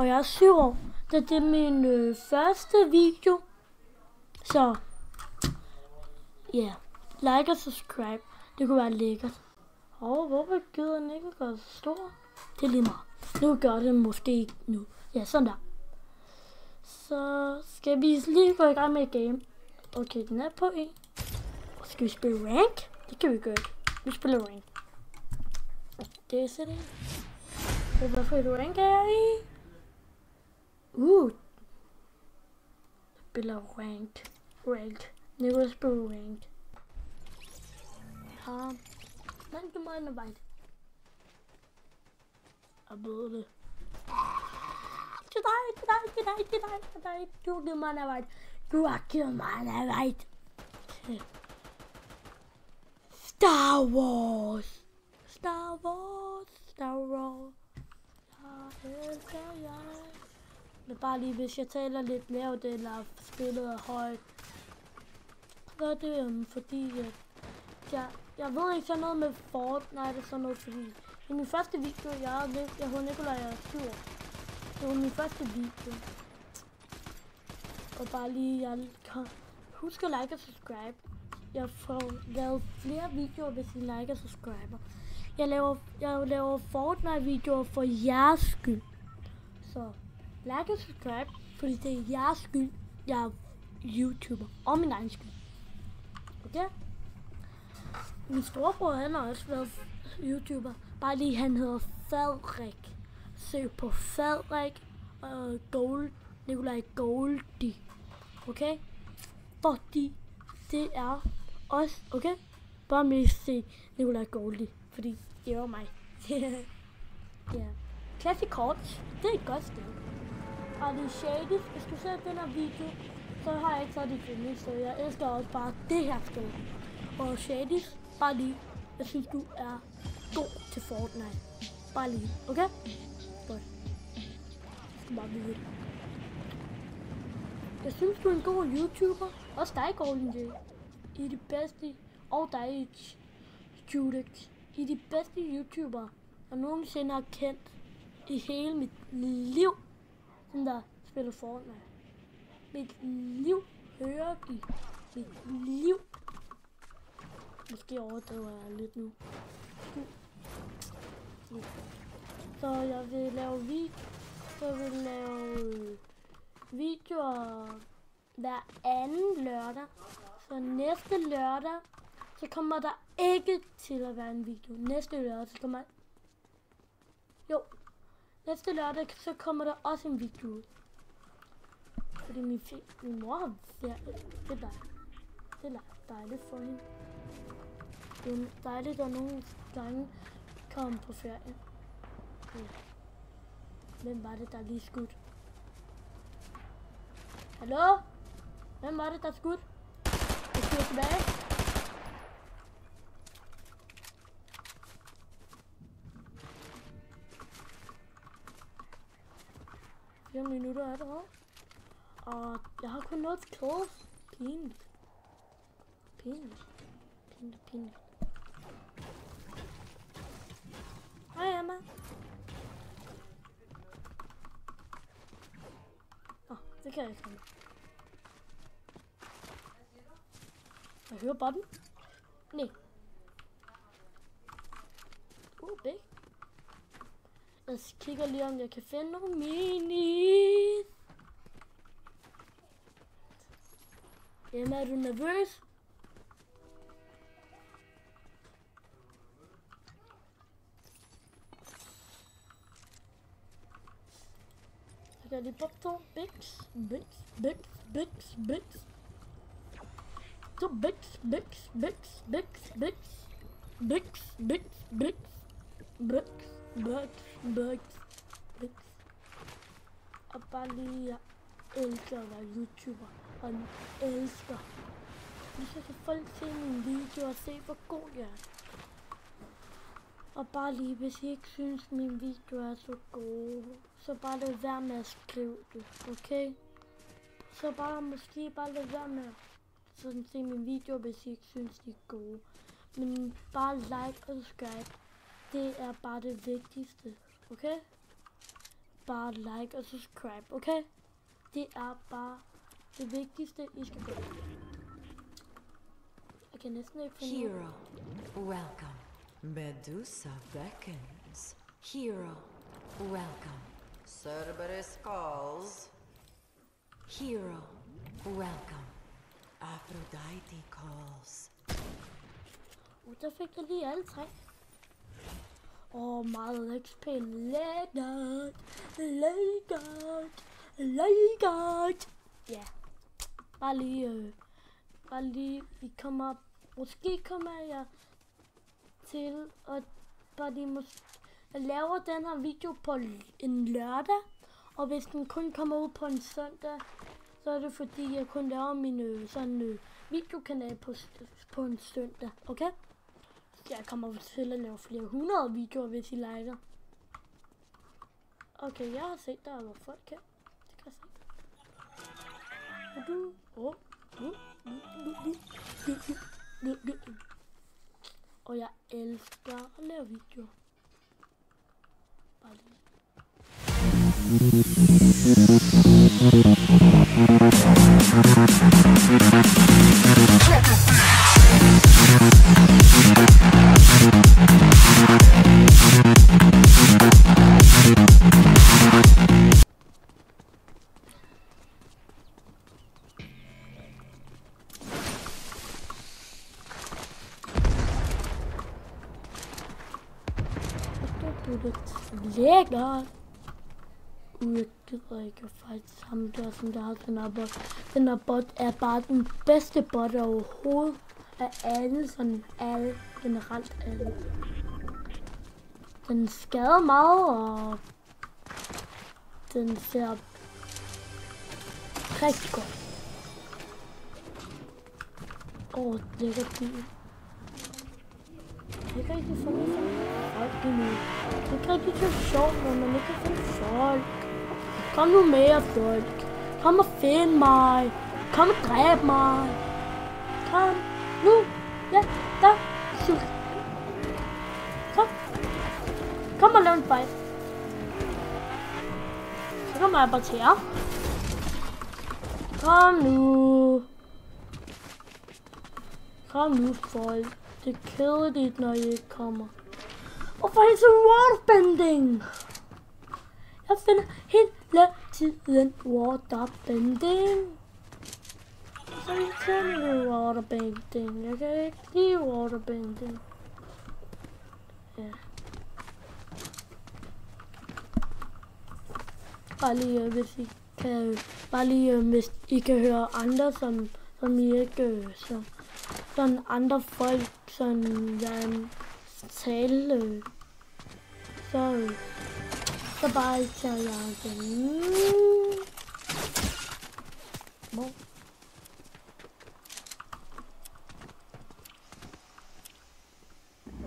og jeg er 7 år. Det er min første video. Så ja, like og subscribe. Det kunne være lækkert. Hvorfor gider den ikke gøre så stor? Det er lige meget. Nu gør det måske ikke nu. Ja, sådan der. Så skal vi lige gå i gang med et game. Okay, den er på 1. Skal vi spille rank? Det kan vi gøre. Vi spiller rank. Det er sådan. Hvad for et rank er jeg i? Jeg spiller rank. Nu vil jeg spille rank. Ja. Men du må invite. Jeg ved det. Til dig. Du har givet mig en invite. Du har givet mig en invite. Star Wars. Men bare lige, hvis jeg taler lidt lavt eller spiller højt, så er det fordi, at jeg ved ikke sådan noget med Fortnite og sådan noget, fordi i min første video, jeg hedder Nikolaj, jeg er 7 år. Det var min første video. Og bare lige, husk at like og subscribe. Jeg får lavet flere videoer, hvis I like og subscriber. Jeg laver Fortnite-videoer for jeres skyld. Så like og subscribe, fordi det er jeres skyld. Jeg er YouTuber, og min egen skyld. Okay? Min storebror, han har også været YouTuber. Bare lige, han hedder Fadrik. Søg på Fadrik og Nikolaj Goldie. Okay? Fordi det er også, okay? Bare med at se Nikolaj Goldie, fordi det er mig. Ja. Classic Cards, det er et godt sted. Og det er shady. Hvis du ser den her video, så har jeg ikke så det filmet, så jeg elsker også bare det her sted. Og shady, bare lige. Jeg synes, du er god til Fortnite. Bare lige, okay? Godt. Jeg skal bare vide det. Jeg synes, du er en god YouTuber. Også dig, Golden J. I er de bedste. Og dig, Judex. I er de bedste YouTubere, jeg nogensinde har kendt i hele mit liv, som der spiller Fortnite. Mit liv hører de. Mit liv. Måske overdriver jeg lidt nu. Så jeg vil lave videoer hver anden lørdag. Så næste lørdag, så kommer der ikke til at være en video. Næste lørdag, så kommer der også en video ud. Fordi min mor har ferie. Det er dejligt for hende. Det er dejligt, at nogle gange kommer på ferie. Ja. Hvem var det, der lige skudt? Hallo? Hvem var det, der skudt? Jeg skyder tilbage. 4 minutter er det her. Og jeg har kun noget kills. Pinligt. Hej, Emma. Det kan jeg ikke. Jeg hører bare den. Nej. Big. Jeg kigger lige, om jeg kan finde nogle minis. Emma, er du nervøs? Jeg kan lige poppe 2 bigs. 2 bigs. Og bare lige, jeg elsker at være YouTuber. Og jeg elsker. Så kan folk se mine videoer og se, hvor god jeg er. Og bare lige, hvis I ikke synes, min video er så god, så bare lad være med at skrive det, okay? Så måske bare lad være med at se min video, hvis I ikke synes, de er gode. Men bare like og subscribe, det er bare det vigtigste, okay? bare like og subscribe, okay? Det er bare det vigtigste, I skal gøre. Jeg kan næsten ikke finde Hero, welcome. Medusa beckons. Hero, welcome. Cerberus calls. Hero, welcome. Aphrodite calls. Der fik jeg lige alle tre. Meget XP. Lækkert. Ja. Bare lige, I kommer, måske kommer jeg til at jeg laver den her video på en lørdag, og hvis den kun kommer ud på en søndag, så er det fordi jeg kun laver min videokanal på en søndag, okay? Så jeg kommer til at lave flere 100 videoer, hvis I liker. Okay, jeg har set der hvor folk her. Det kan jeg se. Og jeg elsker at lave videoer. Bare lige. Lækkert. Jeg gider ikke at fight sammen der, som der har den her bot. Den her bot er bare den bedste bot overhovedet af alle, sådan alle, generelt alle. Den skader meget, og den ser rigtig godt. Lækkert bil. Jeg kan ikke finde folk endnu. Det er ikke rigtig så sjovt, når man ikke kan finde folk. Kom nu mere folk. Kom og find mig. Kom og dræb mig. Kom nu. Ja, der. Kom. Kom og lav en fight. Så kommer jeg bare til jer. Kom nu. Kom nu folk. Det er kedeligt, når I ikke kommer. Hvorfor er det så waterbending? Jeg finder hele tiden waterbending. Så irriterende waterbending. Jeg kan ikke lide waterbending. Ja. Bare lige hvis I kan, hvis I kan høre andre, som I ikke sådan andre folk, sådan tale, så bare ikke tager jeg den. Hvor?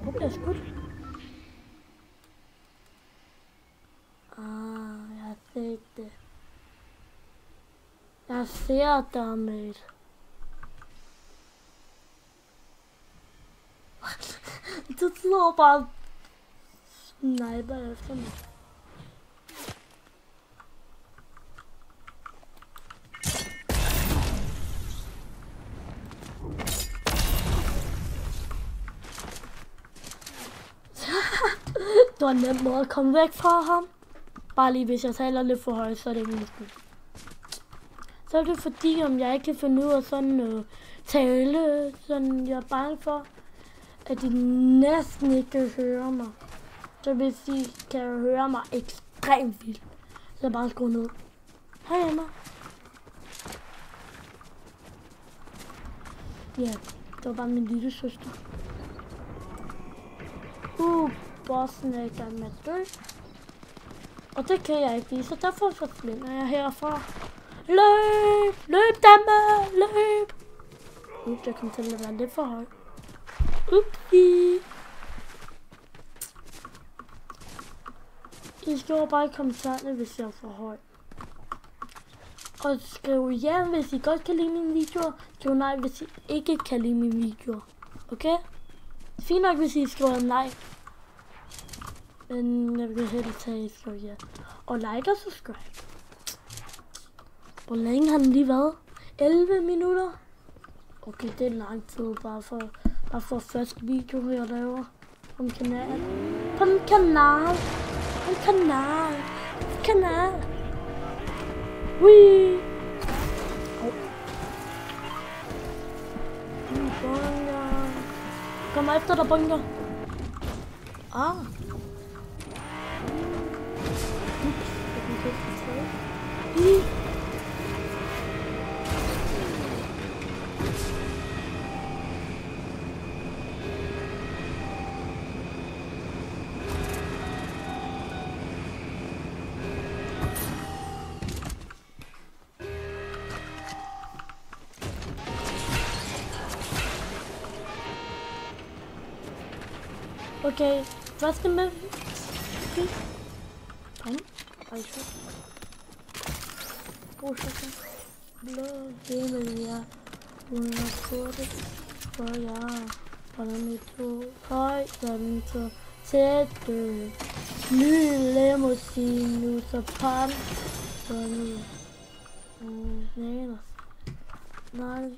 Hvor bliver jeg skudt? Jeg har set det. Jeg ser dig med. Du slår bare sniper efter mig. Det var en nem måde at komme væk fra ham. Bare lige hvis jeg taler lidt for højt, så er det ikke min skyld. Så er det fordi, om jeg ikke kan finde ud af sådan tale, sådan jeg er bange for, at de næsten ikke kan høre mig. Så hvis de kan høre mig ekstremt vildt, så jeg bare skruer ned. Hej Emma. Ja, det var bare min lille søster. Bossen er i gang med at dø. Og det kan jeg ikke lide, så derfor forsvinder jeg herfra. Løb! Løb, Damma! Løb! Jeg kom til at være lidt for højt. Upsi! I skriver bare i kommentarerne, hvis jeg er for høj. Og skriv ja, hvis I godt kan lide mine videoer. Skriv nej, hvis I ikke kan lide mine videoer. Okay? Fint nok, hvis I skriver nej. Men jeg vil helst tage ja. Og like og subscribe. Hvor længe har den lige været? 11 minutter? Okay, det er lang tid bare for første video, jeg laver på min kanal. På min kanal. Wee! Bunker. Kom efter dig, bunker. Ah. Okay, første med. Okay. Kom. Ej, så. God så. Blå, det vil jeg. Hun har fået det. For jeg holder mit to. Høj, sådan så. Sætte. Ny limousine nu, så pan. Sådan. Nej.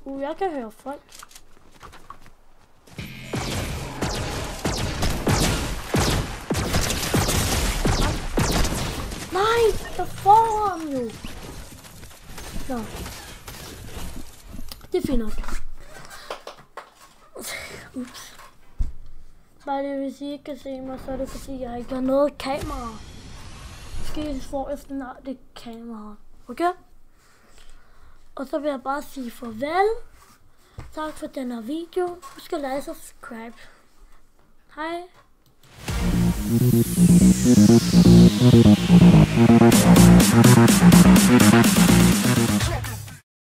Jeg kan høre folk. Nej, jeg får ham jo. Nå. Det er fint nok. Ups. Bare det, hvis I ikke kan se mig, så er det fordi, jeg ikke har noget kamera. Måske får jeg snart det kamera. Okay? Og så vil jeg bare sige farvel. Tak for den her video. Husk at like og subscribe. Hej. Thank you.